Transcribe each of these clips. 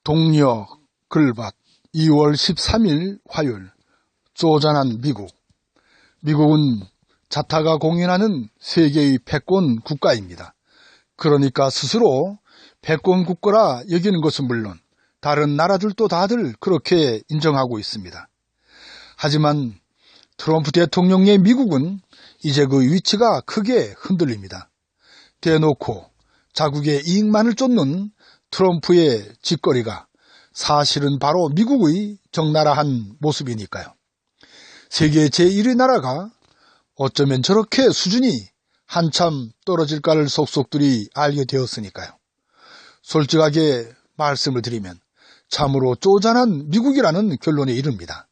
동력 글밭 2월 13일 화요일. 쪼잔한 미국. 미국은 자타가 공인하는 세계의 패권 국가입니다. 그러니까 스스로 패권 국가라 여기는 것은 물론 다른 나라들도 다들 그렇게 인정하고 있습니다. 하지만 트럼프 대통령의 미국은 이제 그 위치가 크게 흔들립니다. 대놓고 자국의 이익만을 쫓는 트럼프의 짓거리가 사실은 바로 미국의 적나라한 모습이니까요. 세계 제1위 나라가 어쩌면 저렇게 수준이 한참 떨어질까를 속속들이 알게 되었으니까요. 솔직하게 말씀을 드리면 참으로 쪼잔한 미국이라는 결론에 이릅니다.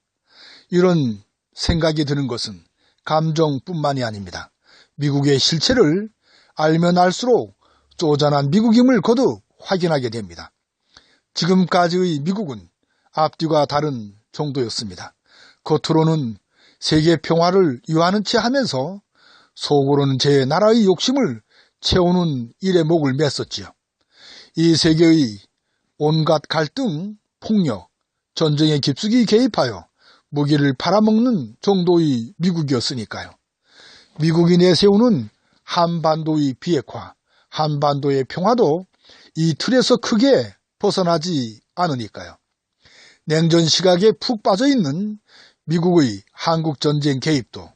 이런 생각이 드는 것은 감정뿐만이 아닙니다. 미국의 실체를 알면 알수록 쪼잔한 미국임을 거듭 확인하게 됩니다. 지금까지의 미국은 앞뒤가 다른 정도였습니다. 겉으로는 세계 평화를 유하는 채 하면서 속으로는 제 나라의 욕심을 채우는 일에 목을 맸었지요. 이 세계의 온갖 갈등, 폭력, 전쟁에 깊숙이 개입하여 무기를 팔아먹는 정도의 미국이었으니까요. 미국이 내세우는 한반도의 비핵화, 한반도의 평화도 이 틀에서 크게 벗어나지 않으니까요. 냉전 시각에 푹 빠져있는 미국의 한국전쟁 개입도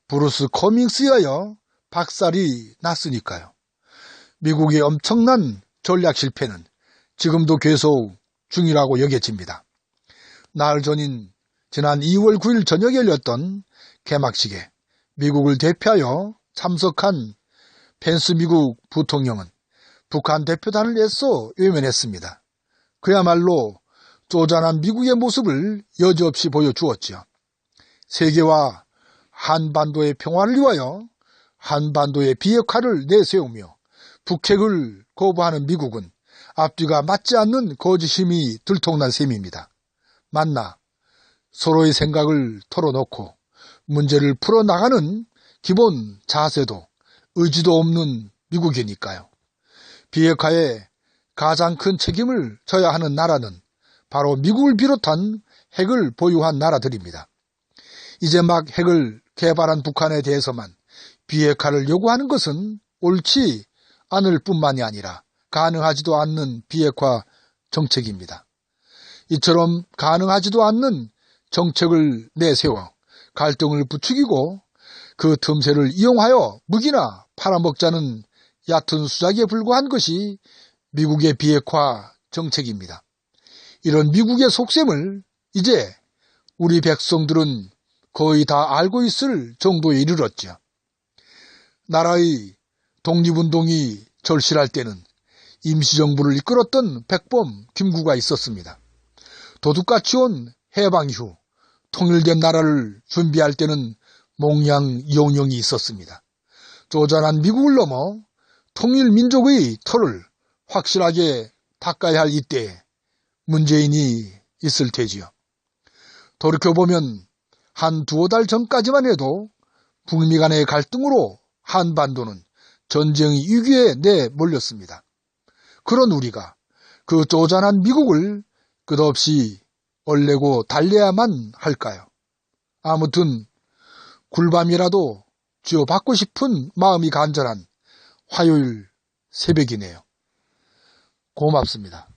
브루스 커밍스에 의하여 박살이 났으니까요. 미국의 엄청난 전략 실패는 지금도 계속 중이라고 여겨집니다. 나흘 전인 지난 2월 9일 저녁에 열렸던 개막식에 미국을 대표하여 참석한 펜스 미국 부통령은 북한 대표단을 애써 외면했습니다. 그야말로 쪼잔한 미국의 모습을 여지없이 보여주었지요. 세계와 한반도의 평화를 위하여 한반도의 비핵화를 내세우며 북핵을 거부하는 미국은 앞뒤가 맞지 않는 거짓힘이 들통난 셈입니다. 만나 서로의 생각을 털어놓고 문제를 풀어나가는 기본 자세도 의지도 없는 미국이니까요. 비핵화에 가장 큰 책임을 져야 하는 나라는 바로 미국을 비롯한 핵을 보유한 나라들입니다. 이제 막 핵을 개발한 북한에 대해서만 비핵화를 요구하는 것은 옳지 않을 뿐만이 아니라 가능하지도 않는 비핵화 정책입니다. 이처럼 가능하지도 않는 정책을 내세워 갈등을 부추기고 그 틈새를 이용하여 무기나 팔아먹자는 얕은 수작에 불과한 것이 미국의 비핵화 정책입니다. 이런 미국의 속셈을 이제 우리 백성들은 거의 다 알고 있을 정도에 이르렀죠. 나라의 독립운동이 절실할 때는 임시정부를 이끌었던 백범 김구가 있었습니다. 도둑같이 온 해방 이후 통일된 나라를 준비할 때는 몽양 이용영이 있었습니다. 쪼잔한 미국을 넘어 통일민족의 터를 확실하게 닦아야 할 이때에 문재인이 있을 테지요. 돌이켜보면 한 두어 달 전까지만 해도 북미 간의 갈등으로 한반도는 전쟁의 위기에 내몰렸습니다. 그런 우리가 그 쪼잔한 미국을 끝없이 얼레고 달래야만 할까요? 아무튼 굴밤이라도 쥐어받고 싶은 마음이 간절한 화요일 새벽이네요. 고맙습니다.